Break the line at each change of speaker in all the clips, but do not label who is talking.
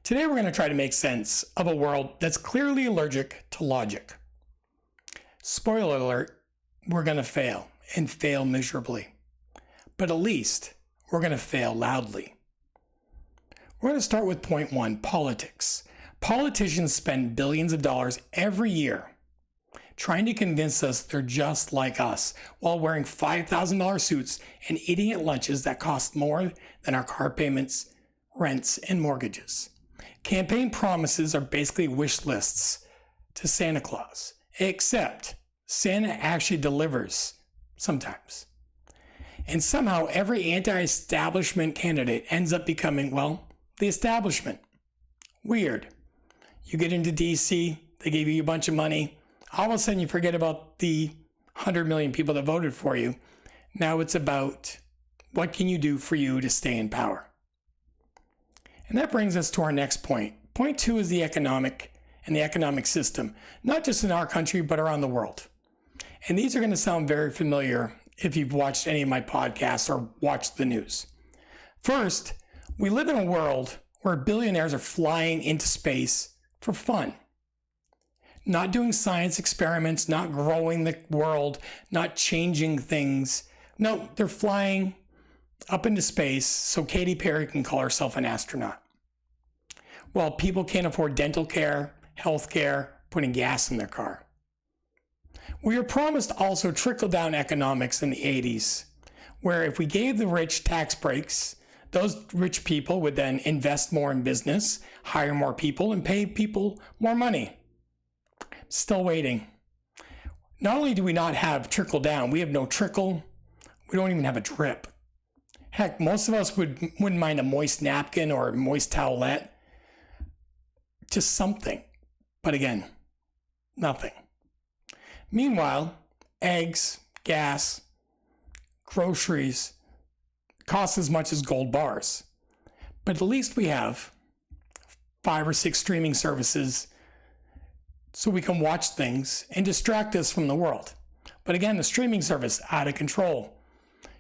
Today we're going to try to make sense of a world that's clearly allergic to logic. Spoiler alert, we're going to fail, and fail miserably. But at least we're going to fail loudly. We're going to start with point one, politics. Politicians spend billions of dollars every year trying to convince us they're just like us while wearing $5,000 suits and eating at lunches that cost more than our car payments, rents, and mortgages. Campaign promises are basically wish lists to Santa Claus, except Santa actually delivers sometimes. And somehow every anti-establishment candidate ends up becoming, well, the establishment. Weird. You get into DC, they give you a bunch of money. All of a sudden you forget about the 100 million people that voted for you. Now it's about what can you do for you to stay in power. And that brings us to our next point. Point two is the economic system, not just in our country, but around the world. And these are going to sound very familiar if you've watched any of my podcasts or watched the news. First, we live in a world where billionaires are flying into space for fun. Not doing science experiments, not growing the world, not changing things. No, they're flying up into space so Katy Perry can call herself an astronaut. While people can't afford dental care, health care, putting gas in their car. We were promised also trickle-down economics in the 80s, where if we gave the rich tax breaks, those rich people would then invest more in business, hire more people, and pay people more money. Still waiting. Not only do we not have trickle down, we have no trickle. We don't even have a drip. Heck, most of us wouldn't mind a moist napkin or a moist towelette. Just something. But again, nothing. Meanwhile, eggs, gas, groceries cost as much as gold bars. But at least we have 5 or 6 streaming services so we can watch things and distract us from the world. But again, the streaming service, out of control.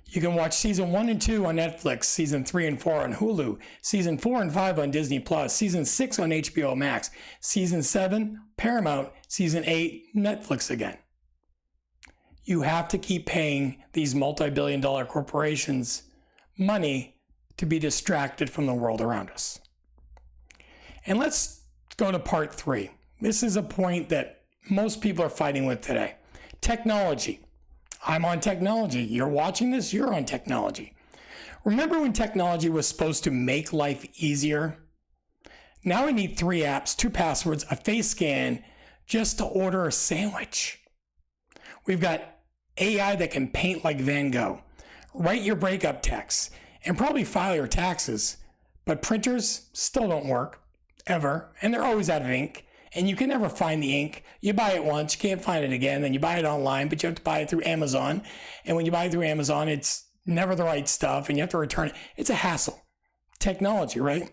You can watch season 1 and 2 on Netflix, season 3 and 4 on Hulu, season 4 and 5 on Disney+, season 6 on HBO Max, season 7, Paramount, season 8, Netflix again. You have to keep paying these multi-billion-dollar corporations money to be distracted from the world around us. And let's go to part 3. This is a point that most people are fighting with today. Technology. I'm on technology. You're watching this, you're on technology. Remember when technology was supposed to make life easier? Now we need 3 apps, 2 passwords, a face scan just to order a sandwich. We've got AI that can paint like Van Gogh, write your breakup texts, and probably file your taxes. But printers still don't work, ever, and they're always out of ink. And you can never find the ink. You buy it once, you can't find it again, then you buy it online, but you have to buy it through Amazon. And when you buy it through Amazon, it's never the right stuff, and you have to return it. It's a hassle. Technology, right?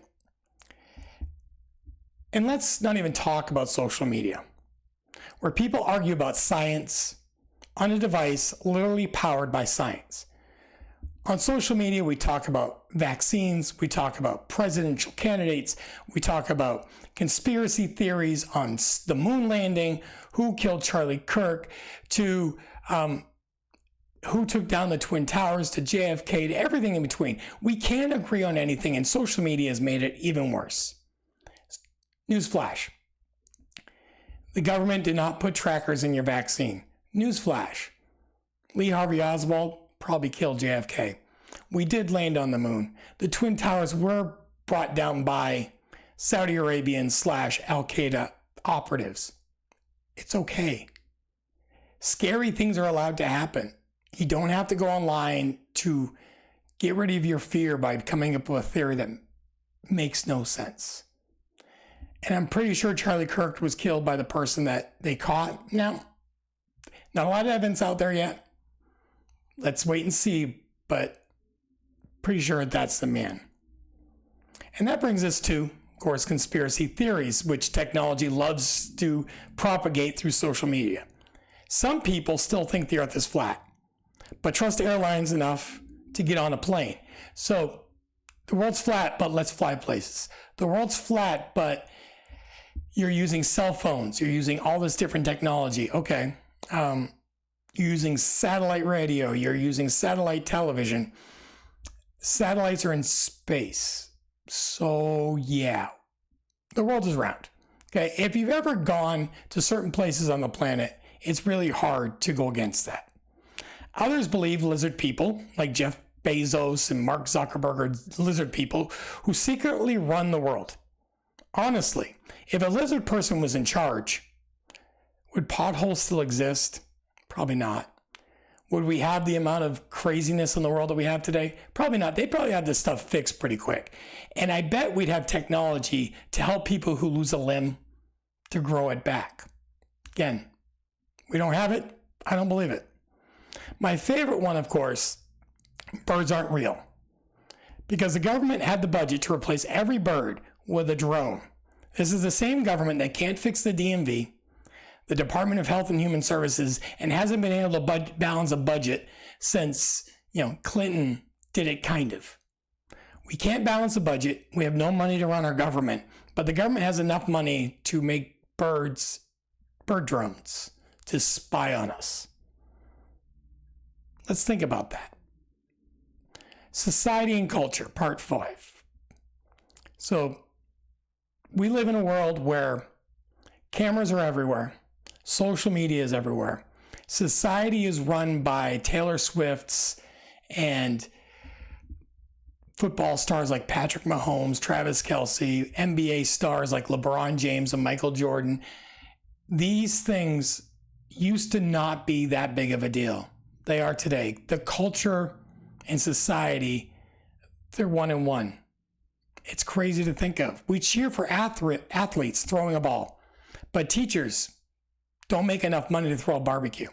And let's not even talk about social media, where people argue about science on a device literally powered by science. On social media, we talk about vaccines, we talk about presidential candidates, we talk about conspiracy theories on the moon landing, who killed Charlie Kirk, to who took down the Twin Towers, to JFK, to everything in between. We can't agree on anything, and social media has made it even worse. Newsflash. The government did not put trackers in your vaccine. Newsflash. Lee Harvey Oswald probably killed JFK. We did land on the moon. The Twin Towers were brought down by Saudi Arabian / Al-Qaeda operatives. It's okay. Scary things are allowed to happen. You don't have to go online to get rid of your fear by coming up with a theory that makes no sense. And I'm pretty sure Charlie Kirk was killed by the person that they caught. Now, not a lot of evidence out there yet. Let's wait and see, but pretty sure that's the man. And that brings us to, of course, conspiracy theories, which technology loves to propagate through social media. Some people still think the earth is flat, but trust airlines enough to get on a plane. So The world's flat, but let's fly places. The world's flat, but you're using cell phones. You're using all this different technology. Okay. You're using satellite radio. You're using satellite television. Satellites are in space. So, yeah, the world is round. Okay. If you've ever gone to certain places on the planet, it's really hard to go against that. Others believe lizard people, like Jeff Bezos and Mark Zuckerberg, are lizard people who secretly run the world. Honestly, if a lizard person was in charge, would potholes still exist? Probably not. Would we have the amount of craziness in the world that we have today? Probably not. They probably have this stuff fixed pretty quick. And I bet we'd have technology to help people who lose a limb to grow it back. Again, we don't have it. I don't believe it. My favorite one, of course, birds aren't real. Because the government had the budget to replace every bird with a drone. This is the same government that can't fix the DMV, the Department of Health and Human Services, and hasn't been able to balance a budget since, Clinton did it kind of. We can't balance a budget. We have no money to run our government, but the government has enough money to make bird drones to spy on us. Let's think about that. Society and culture, part 5. So we live in a world where cameras are everywhere. Social media is everywhere. Society is run by Taylor Swifts and football stars like Patrick Mahomes, Travis Kelce, NBA stars like LeBron James and Michael Jordan. These things used to not be that big of a deal. They are today. The culture and society, they're one and one. It's crazy to think of. We cheer for athletes throwing a ball, but teachers don't make enough money to throw a barbecue.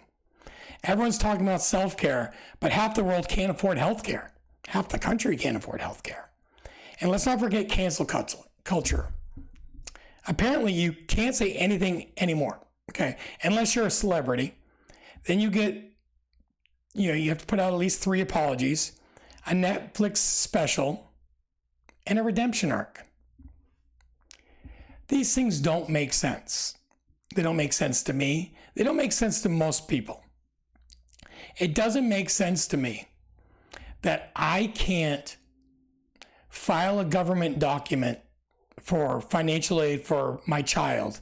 Everyone's talking about self-care, but half the world can't afford healthcare. Half the country can't afford healthcare. And let's not forget cancel culture. Apparently, you can't say anything anymore, okay? Unless you're a celebrity. Then you get, you have to put out at least 3 apologies, a Netflix special, and a redemption arc. These things don't make sense. They don't make sense to me. They don't make sense to most people. It doesn't make sense to me that I can't file a government document for financial aid for my child.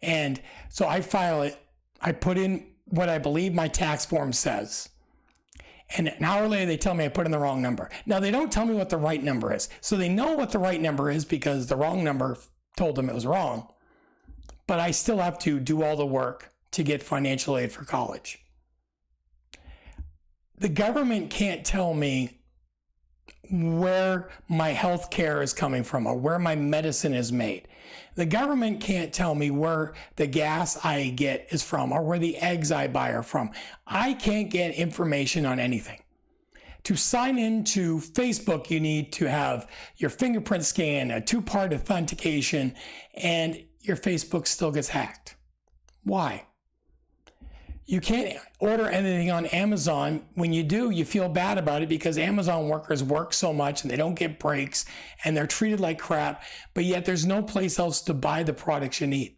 And so I file it. I put in what I believe my tax form says. And an hour later, they tell me I put in the wrong number. Now, they don't tell me what the right number is. So they know what the right number is because the wrong number told them it was wrong. But I still have to do all the work to get financial aid for college. The government can't tell me where my health care is coming from or where my medicine is made. The government can't tell me where the gas I get is from or where the eggs I buy are from. I can't get information on anything. To sign into Facebook, you need to have your fingerprint scan, a 2-part authentication, and your Facebook still gets hacked. Why? You can't order anything on Amazon. When you do, you feel bad about it because Amazon workers work so much and they don't get breaks and they're treated like crap, but yet there's no place else to buy the products you need.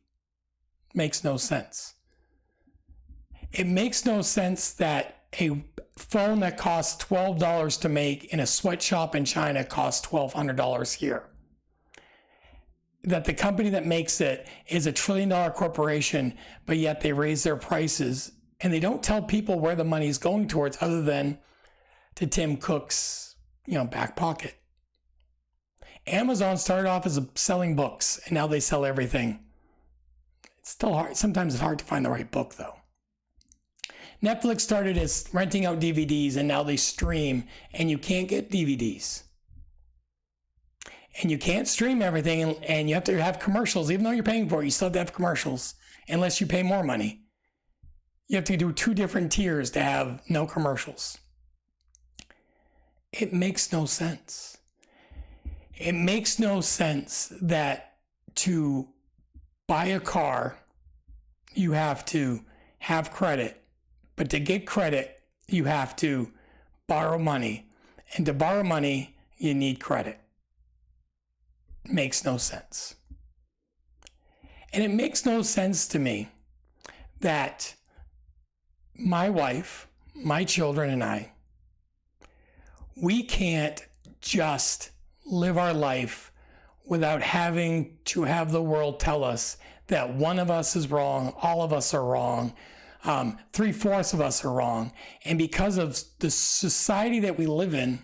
Makes no sense. It makes no sense that a phone that costs $12 to make in a sweatshop in China costs $1,200 here. That the company that makes it is a $1 trillion corporation, but yet they raise their prices and they don't tell people where the money is going towards other than to Tim Cook's, back pocket. Amazon started off as selling books and now they sell everything. It's still hard. Sometimes it's hard to find the right book though. Netflix started as renting out DVDs and now they stream and you can't get DVDs. And you can't stream everything and you have to have commercials. Even though you're paying for it, you still have to have commercials unless you pay more money. You have to do 2 different tiers to have no commercials. It makes no sense. It makes no sense that to buy a car, you have to have credit. But to get credit, you have to borrow money. And to borrow money, you need credit. makes no sense. And it makes no sense to me that my wife, my children, and I, we can't just live our life without having to have the world tell us that one of us is wrong, all of us are wrong, 3/4 of us are wrong. And because of the society that we live in,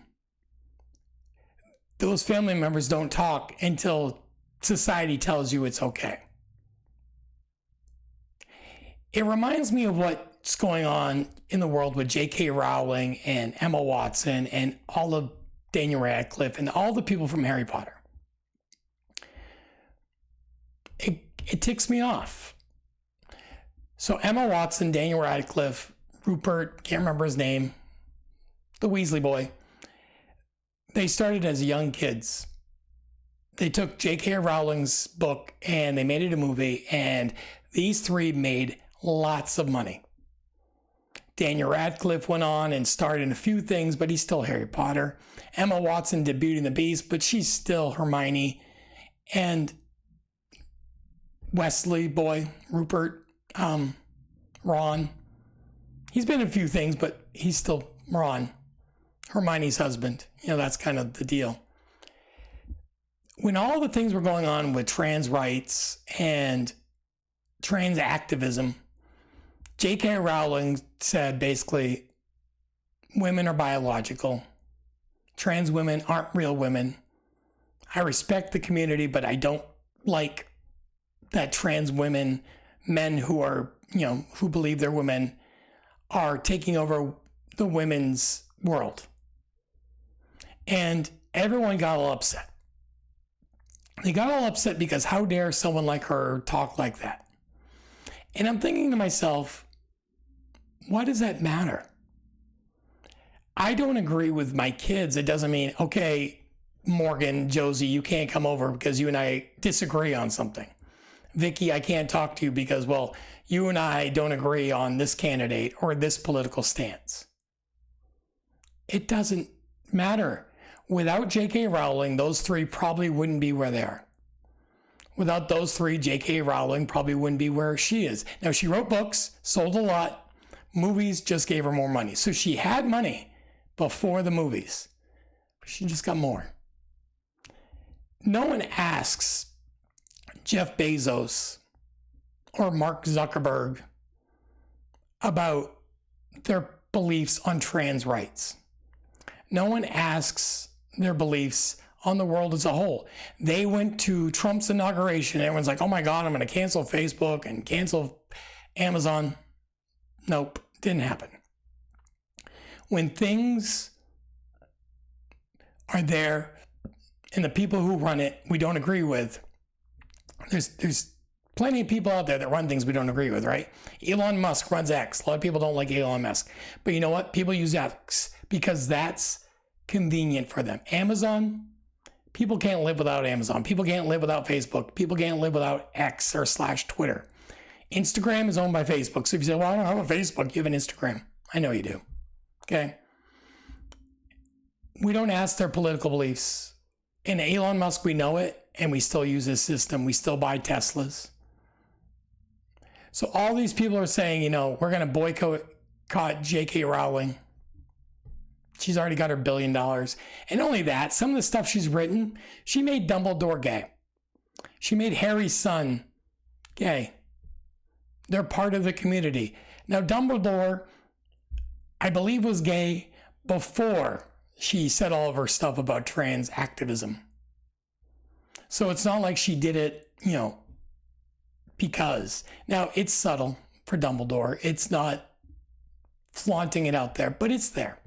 those family members don't talk until society tells you it's okay. It reminds me of what's going on in the world with J.K. Rowling and Emma Watson and all of Daniel Radcliffe and all the people from Harry Potter. It ticks me off. So Emma Watson, Daniel Radcliffe, Rupert, can't remember his name, the Weasley boy, they started as young kids. They took J.K. Rowling's book and they made it a movie, and these three made lots of money. Daniel Radcliffe went on and starred in a few things, but he's still Harry Potter. Emma Watson did Beauty and the Beast, but she's still Hermione. And Wesley boy, Rupert, Ron, he's been in a few things, but he's still Ron, Hermione's husband. That's kind of the deal. When all the things were going on with trans rights and trans activism, J.K. Rowling said basically, women are biological. Trans women aren't real women. I respect the community, but I don't like that trans women, men who are, who believe they're women, are taking over the women's world. And everyone got all upset. They got all upset because how dare someone like her talk like that? And I'm thinking to myself, why does that matter? I don't agree with my kids. It doesn't mean, okay, Morgan, Josie, you can't come over because you and I disagree on something. Vicky, I can't talk to you because, well, you and I don't agree on this candidate or this political stance. It doesn't matter. Without J.K. Rowling, those three probably wouldn't be where they are. Without those three, J.K. Rowling probably wouldn't be where she is. Now, she wrote books, sold a lot. Movies just gave her more money. So she had money before the movies. She just got more. No one asks Jeff Bezos or Mark Zuckerberg about their beliefs on trans rights. No one asks their beliefs on the world as a whole. They went to Trump's inauguration. Everyone's like, oh my God, I'm going to cancel Facebook and cancel Amazon. Nope, didn't happen. When things are there and the people who run it we don't agree with, there's plenty of people out there that run things we don't agree with, right? Elon Musk runs X. A lot of people don't like Elon Musk. But you know what? People use X because that's convenient for them. Amazon, people can't live without Amazon. People can't live without Facebook. People can't live without X or /Twitter. Instagram is owned by Facebook. So if you say, well, I don't have a Facebook, you have an Instagram. I know you do. Okay. We don't ask their political beliefs. In Elon Musk, we know it, and we still use his system. We still buy Teslas. So all these people are saying, we're going to boycott J.K. Rowling. She's already got her $1 billion. And only that, some of the stuff she's written, she made Dumbledore gay. She made Harry's son gay. They're part of the community. Now, Dumbledore, I believe, was gay before she said all of her stuff about trans activism. So it's not like she did it, because. Now, it's subtle for Dumbledore. It's not flaunting it out there, but it's there.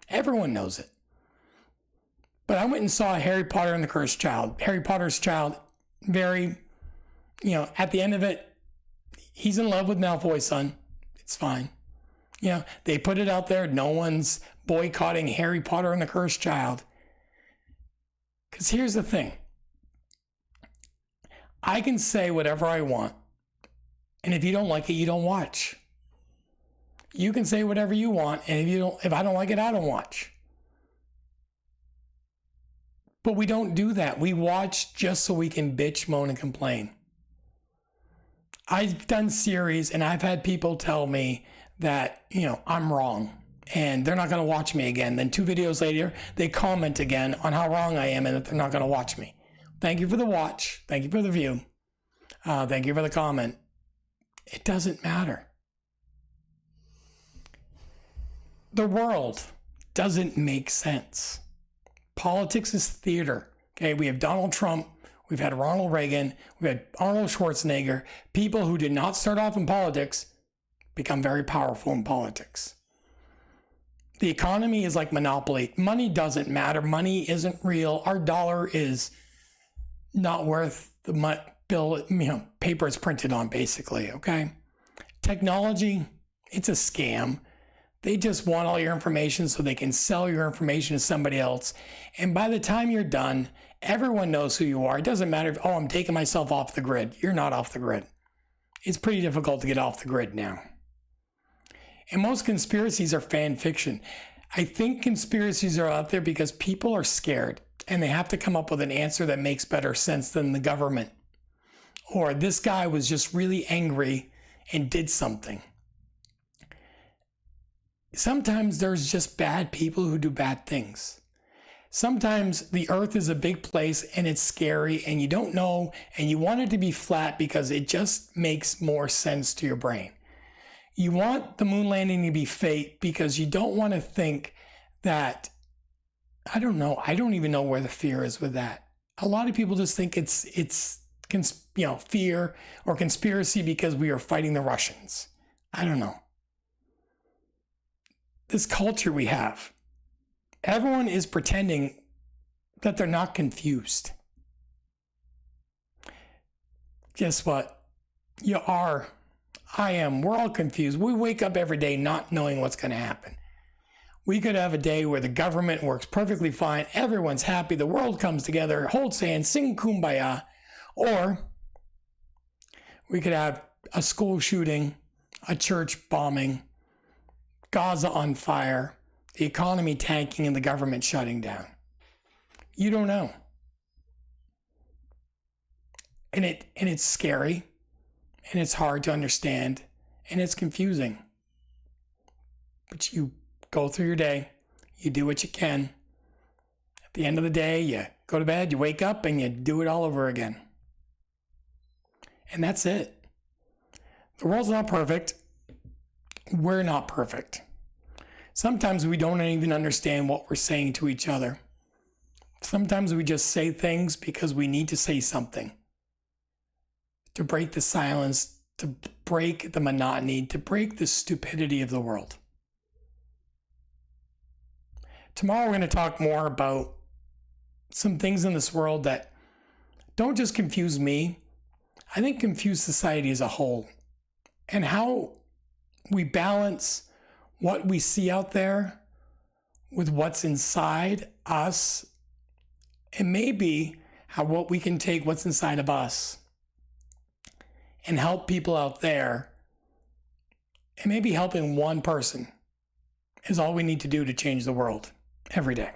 Everyone knows it. But I went and saw Harry Potter and the Cursed Child. Harry Potter's child, very, at the end of it, he's in love with Malfoy's son. It's fine. They put it out there. No one's boycotting Harry Potter and the Cursed Child. Because here's the thing. I can say whatever I want. And if you don't like it, you don't watch. You can say whatever you want. And if I don't like it, I don't watch. But we don't do that. We watch just so we can bitch, moan, and complain. I've done series and I've had people tell me that, I'm wrong and they're not going to watch me again. Then 2 videos later, they comment again on how wrong I am and that they're not going to watch me. Thank you for the watch. Thank you for the view. Thank you for the comment. It doesn't matter. The world doesn't make sense. Politics is theater. Okay, we have Donald Trump. We've had Ronald Reagan. We've had Arnold Schwarzenegger. People who did not start off in politics become very powerful in politics. The economy is like Monopoly. Money doesn't matter. Money isn't real. Our dollar is not worth the bill, paper it's printed on, basically, okay? Technology, it's a scam. They just want all your information so they can sell your information to somebody else. And by the time you're done, everyone knows who you are. It doesn't matter if, I'm taking myself off the grid. You're not off the grid. It's pretty difficult to get off the grid now. And most conspiracies are fan fiction. I think conspiracies are out there because people are scared and they have to come up with an answer that makes better sense than the government. Or this guy was just really angry and did something. Sometimes there's just bad people who do bad things. Sometimes the earth is a big place and it's scary and you don't know and you want it to be flat because it just makes more sense to your brain. You want the moon landing to be fake because you don't want to think that, I don't even know where the fear is with that. A lot of people just think it's fear or conspiracy because we are fighting the Russians. I don't know. This culture we have, everyone is pretending that they're not confused. Guess what? You are. I am. We're all confused. We wake up every day not knowing what's going to happen. We could have a day where the government works perfectly fine, everyone's happy, the world comes together, holds hands, sing kumbaya. Or we could have a school shooting, a church bombing, Gaza on fire, the economy tanking, and the government shutting down. You don't know. And it's scary, and it's hard to understand, and it's confusing. But you go through your day, you do what you can. At the end of the day, you go to bed, you wake up, and you do it all over again. And that's it. The world's not perfect. We're not perfect. Sometimes we don't even understand what we're saying to each other. Sometimes we just say things because we need to say something. To break the silence, to break the monotony, to break the stupidity of the world. Tomorrow we're going to talk more about some things in this world that don't just confuse me, I think confuse society as a whole. And how we balance what we see out there with what's inside us, and maybe what we can take what's inside of us and help people out there. And maybe helping one person is all we need to do to change the world every day.